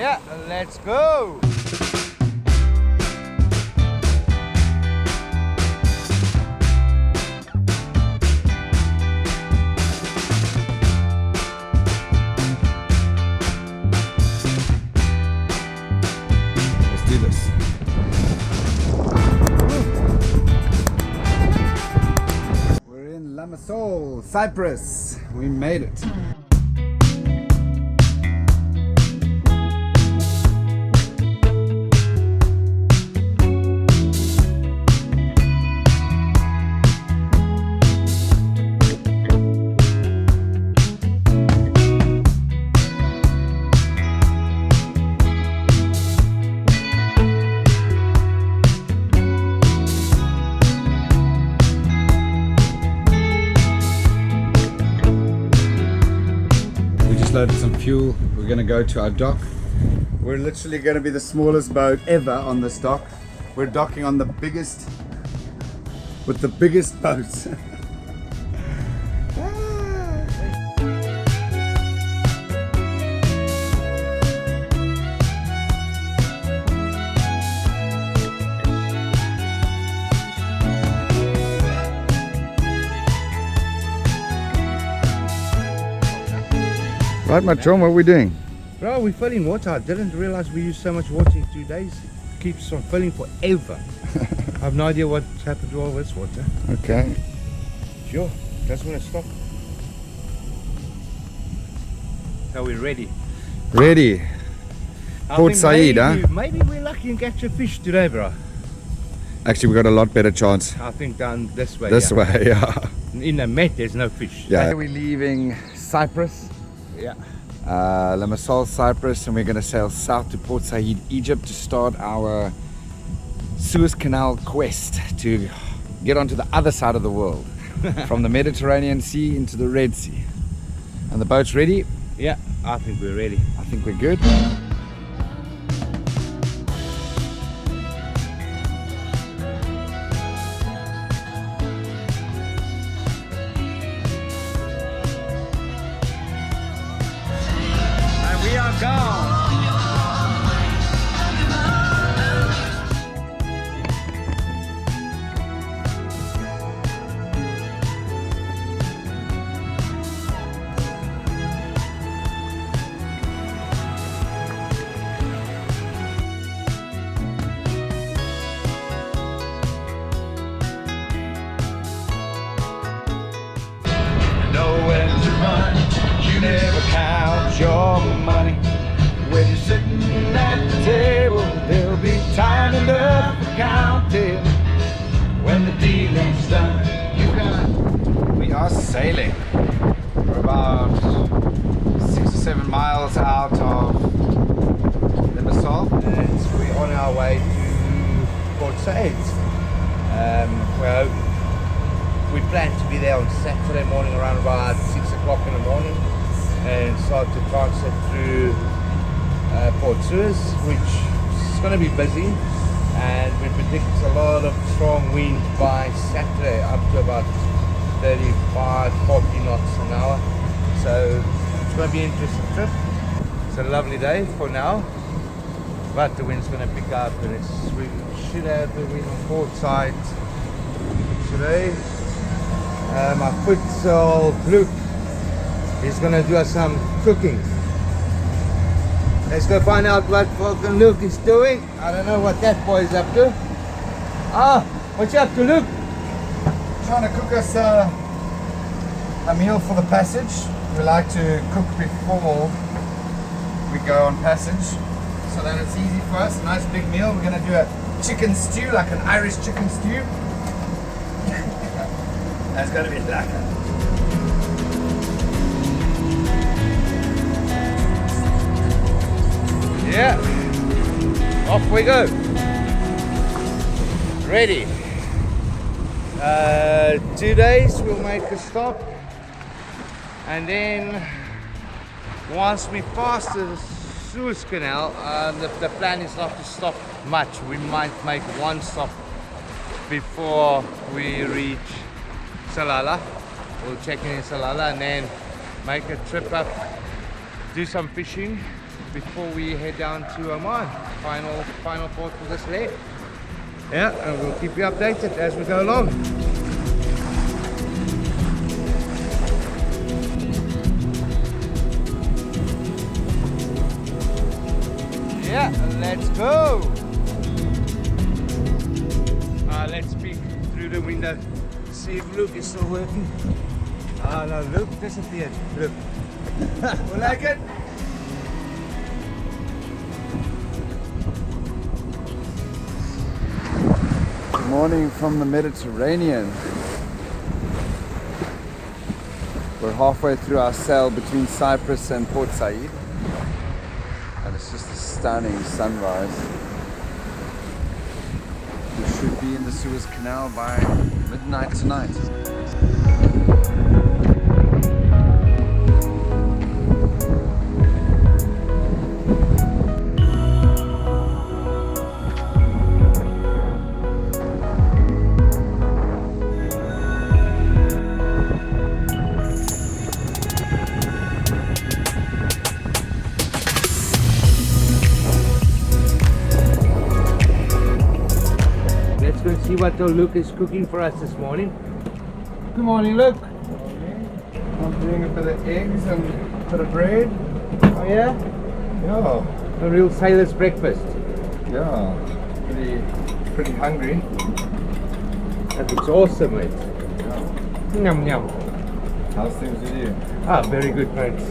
Yeah, let's go. Let's do this. We're in Limassol, Cyprus. We made it. Loaded some fuel. We're going to go to our dock. We're literally going to be the smallest boat ever on this dock. We're docking on the biggest, with the biggest boats. Right, my chum, what are we doing? Bro, we're filling water. I didn't realize we use so much water in 2 days. It keeps on filling forever. I have no idea what's happened to all this water. Okay. Sure, that's when it stopped. So we're ready. Ready. I Port think Said, huh? Maybe we're lucky and catch a fish today, bro. Actually, we got a lot better chance. I think down this way. This way, yeah. In the Met, there's no fish. Yeah. We're leaving Cyprus. Yeah. Limassol, Cyprus, and we're going to sail south to Port Said, Egypt, to start our Suez Canal quest to get onto the other side of the world, from the Mediterranean Sea into the Red Sea. And the boat's ready? Yeah, I think we're ready. I think we're good. We are gone. Know when to run, you never count your money. When you're sitting at the table, there'll be time enough for counting. When the dealing's done, you got. We are sailing. We're about 6 or 7 miles out of Limassol. We're on our way to Port Said. We plan to be there on Saturday morning around about 6 o'clock in the morning and start to transit through Port Suez, which is going to be busy, and we predict a lot of strong wind by Saturday, up to about 35-40 knots an hour. So it's going to be an interesting trip. It's a lovely day for now, but the wind's going to pick up, and we should have the wind on Port Said today. My futsal Luke is going to do us some cooking. Let's go find out what fucking Luke is doing. I don't know what that boy is up to. Ah, what you up to, Luke? Trying to cook us a meal for the passage. We like to cook before we go on passage, so that it's easy for us. A nice big meal. We're going to do a chicken stew, like an Irish chicken stew. That's going to be lekker. Yeah, off we go. Ready. 2 days we'll make a stop, and then once we pass the Suez Canal, the plan is not to stop much. We might make one stop before we reach Salalah. We'll check in Salalah and then make a trip up, do some fishing, before we head down to Oman. Final port for this leg. Yeah, and we'll keep you updated as we go along. Yeah, let's go. Let's peek through the window, see if Luke is still working. Ah, no, Luke disappeared. Look. We like it? Good morning from the Mediterranean. We're halfway through our sail between Cyprus and Port Said, and it's just a stunning sunrise. We should be in the Suez Canal by midnight tonight. See what Luke is cooking for us this morning. Good morning, Luke. I'm doing a bit of eggs and a bit of bread. Oh yeah? Yeah, A real sailor's breakfast. yeah. Pretty hungry. That looks awesome, mate. Yeah. Yum yum. How's things with you? Ah, very good, thanks.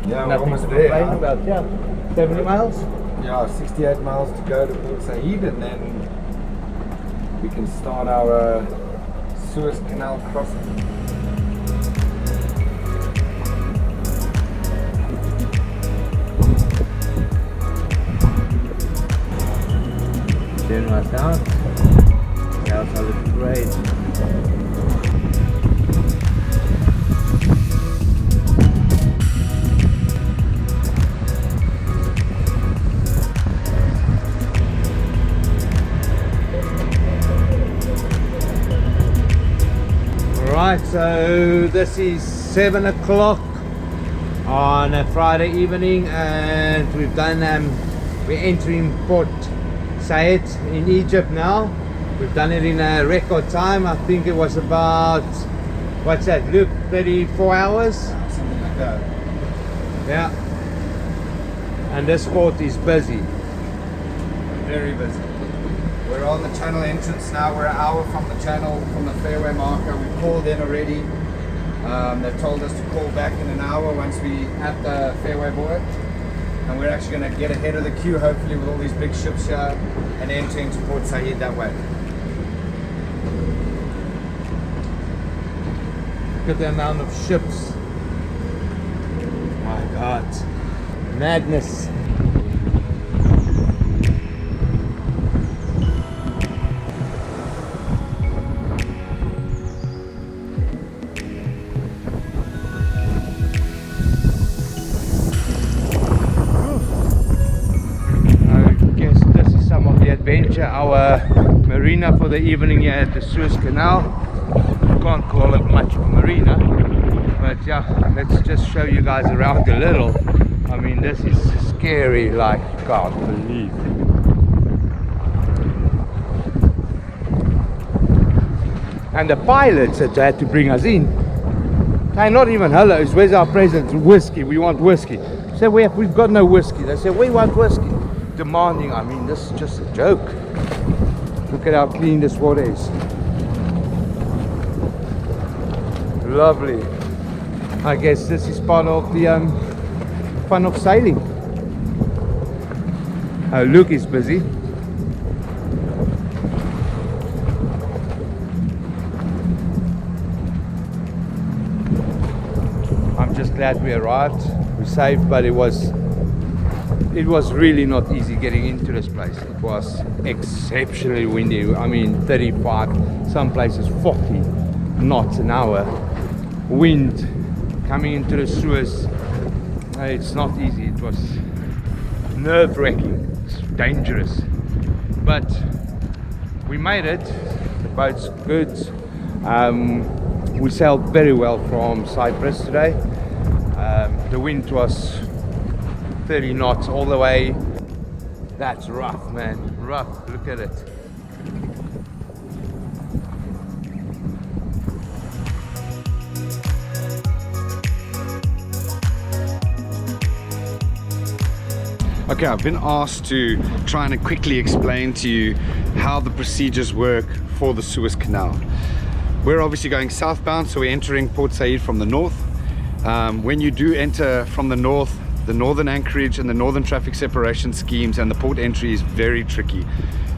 Yeah, we're Nothing almost to there. complain Huh? about. Yeah, 70 miles. Yeah, 68 miles to go to Port Said, and then we can start our Suez Canal crossing. Turn us out. The outside looks great. Right, so this is 7 o'clock on a Friday evening, and we've done we're entering Port Said in Egypt now. We've done it in a record time. I think it was about, what's that, Luke, 34 hours? Something like that. Yeah. And this port is busy. Very busy. We're on the channel entrance now. We're an hour from the channel, from the fairway marker. We called in already. They've told us to call back in an hour once we at the fairway buoy. And we're actually going to get ahead of the queue, hopefully, with all these big ships here and enter into Port Said that way. Look at the amount of ships. My God. Madness. Adventure, our marina for the evening here at the Suez Canal. Can't call it much of a marina, but yeah, let's just show you guys around a little. I mean, this is scary, like, can't believe. And the pilots that had to bring us in, hey, not even hello, where's our present? Whiskey, we want whiskey. So we've got no whiskey. They said we want whiskey. Demanding. I mean, this is just a joke. Look at how clean this water is. Lovely. I guess this is part of the fun of sailing. Luke is busy. I'm just glad we arrived. We're safe, but it was really not easy getting into this place. It was exceptionally windy. I mean, 35, some places 40 knots an hour. Wind coming into the Suez. It's not easy. It was nerve-wracking. It's dangerous. But we made it. The boat's good. We sailed very well from Cyprus today. The wind was 30 knots all the way. That's rough, man, rough. Look at it. Okay, I've been asked to try and quickly explain to you how the procedures work for the Suez Canal. We're obviously going southbound, so we're entering Port Said from the north. When you do enter from the north, the northern anchorage and the northern traffic separation schemes and the port entry is very tricky.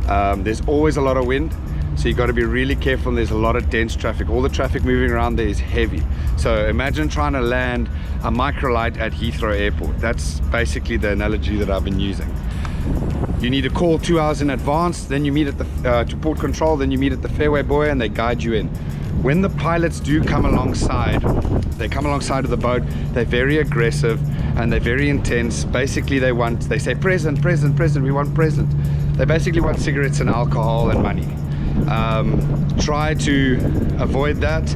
There's always a lot of wind, so you got to be really careful. There's a lot of dense traffic. All the traffic moving around there is heavy. So imagine trying to land a microlight at Heathrow Airport. That's basically the analogy that I've been using. You need to call 2 hours in advance, then you meet at the to port control, then you meet at the fairway buoy and they guide you in. When the pilots do come alongside, they come alongside of the boat, they're very aggressive and they're very intense. Basically they say present, present, present, we want present. They basically want cigarettes and alcohol and money. Try to avoid that.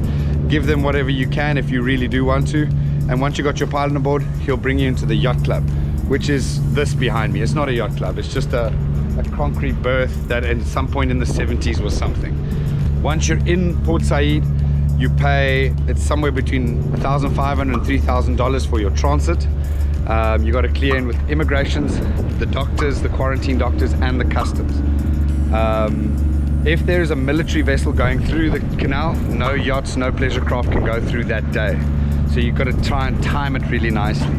Give them whatever you can if you really do want to. And once you got your pilot on board, he'll bring you into the yacht club, which is this behind me. It's not a yacht club, it's just a concrete berth that at some point in the 70s was something. Once you're in Port Said, you pay, it's somewhere between $1,500 and $3,000 for your transit. You got to clear in with immigrations, the doctors, the quarantine doctors, and the customs. If there is a military vessel going through the canal, no yachts, no pleasure craft can go through that day. So you've got to try and time it really nicely.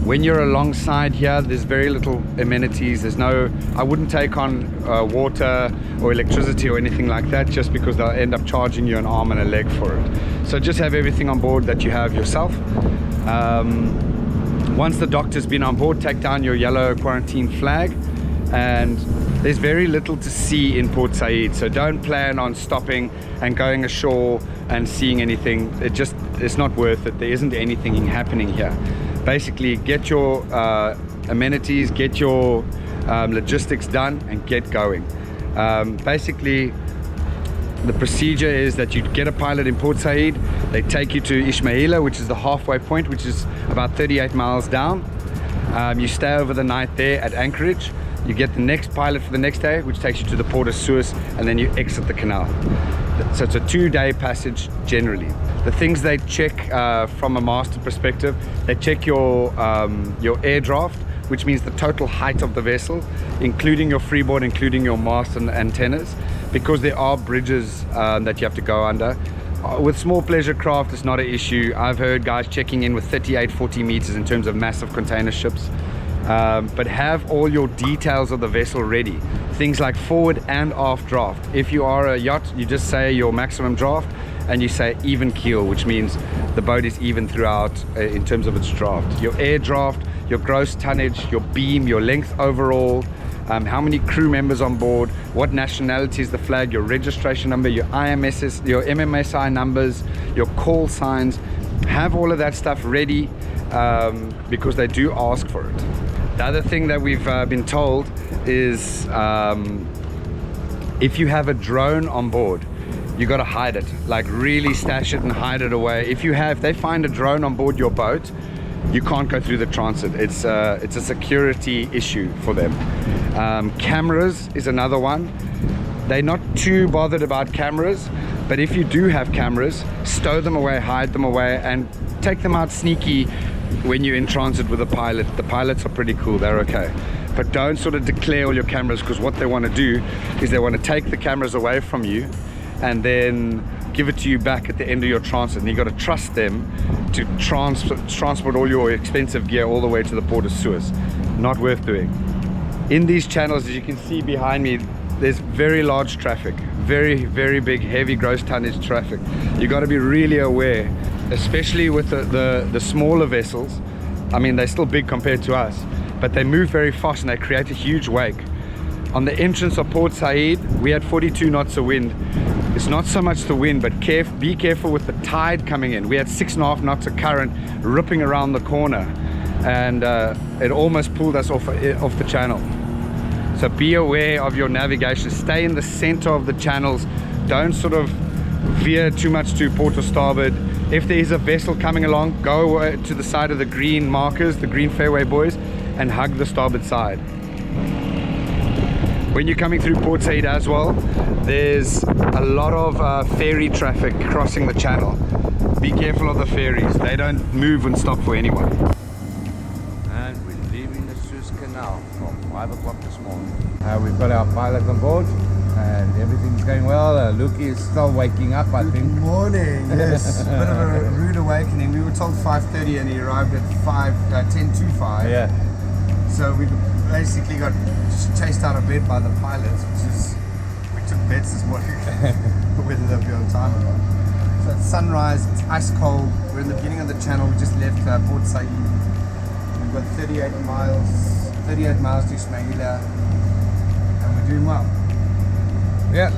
When you're alongside here, there's very little amenities. There's no, I wouldn't take on water or electricity or anything like that, just because they'll end up charging you an arm and a leg for it. So just have everything on board that you have yourself. Once the doctor's been on board, take down your yellow quarantine flag, and there's very little to see in Port Said, so don't plan on stopping and going ashore and seeing anything. It's not worth it. There isn't anything happening here. Basically, get your amenities, get your logistics done and get going. Basically, the procedure is that you get a pilot in Port Said, they take you to Ismaila, which is the halfway point, which is about 38 miles down. You stay over the night there at Anchorage. You get the next pilot for the next day, which takes you to the port of Suez, and then you exit the canal. So it's a 2-day passage generally. The things they check from a master perspective, they check your air draft, which means the total height of the vessel, including your freeboard, including your mast and antennas, because there are bridges that you have to go under. With small pleasure craft, it's not an issue. I've heard guys checking in with 38, 40 meters in terms of massive container ships. But have all your details of the vessel ready. Things like forward and aft draft. If you are a yacht, you just say your maximum draft and you say even keel, which means the boat is even throughout in terms of its draft. Your air draft, your gross tonnage, your beam, your length overall, how many crew members on board, what nationality is the flag, your registration number, your IMSS, your MMSI numbers, your call signs. Have all of that stuff ready because they do ask for it. The other thing that we've been told is if you have a drone on board, you got to hide it, like really stash it and hide it away. If they find a drone on board your boat, you can't go through the transit. It's a security issue for them. Cameras is another one. They're not too bothered about cameras, but if you do have cameras, stow them away, hide them away, and take them out sneaky when you're in transit with a pilot. The pilots are pretty cool, they're okay. But don't sort of declare all your cameras, because what they want to do is they want to take the cameras away from you and then give it to you back at the end of your transit, and you got to trust them to transport all your expensive gear all the way to the port of Suez. Not worth doing. In these channels, as you can see behind me, there's very large traffic, very, very big, heavy gross tonnage traffic. You got to be really aware, especially with the smaller vessels. I mean, they're still big compared to us, but they move very fast and they create a huge wake. On the entrance of Port Said, we had 42 knots of wind. It's not so much the wind, but be careful with the tide coming in. We had 6.5 knots of current ripping around the corner, and it almost pulled us off the channel. So be aware of your navigation. Stay in the center of the channels. Don't sort of veer too much to port or starboard. If there is a vessel coming along, go to the side of the green markers, the green fairway buoys, and hug the starboard side. When you're coming through Port Said as well, there's a lot of ferry traffic crossing the channel. Be careful of the ferries, they don't move and stop for anyone. And we're leaving the Suez Canal from 5 o'clock this morning. We've got our pilot on board and everything's going well. Luke is still waking up, I think. Good morning, yes. A bit of a rude awakening. We were told 5:30 and he arrived at 10 to 5. Yeah. So we basically got chased out of bed by the pilots, which is, we took bets this morning whether they'll be on time or not. So it's sunrise, it's ice cold. We're in the beginning of the channel. We just left Port Said. We've got 38 miles to Ismailia, and we're doing well. Yeah.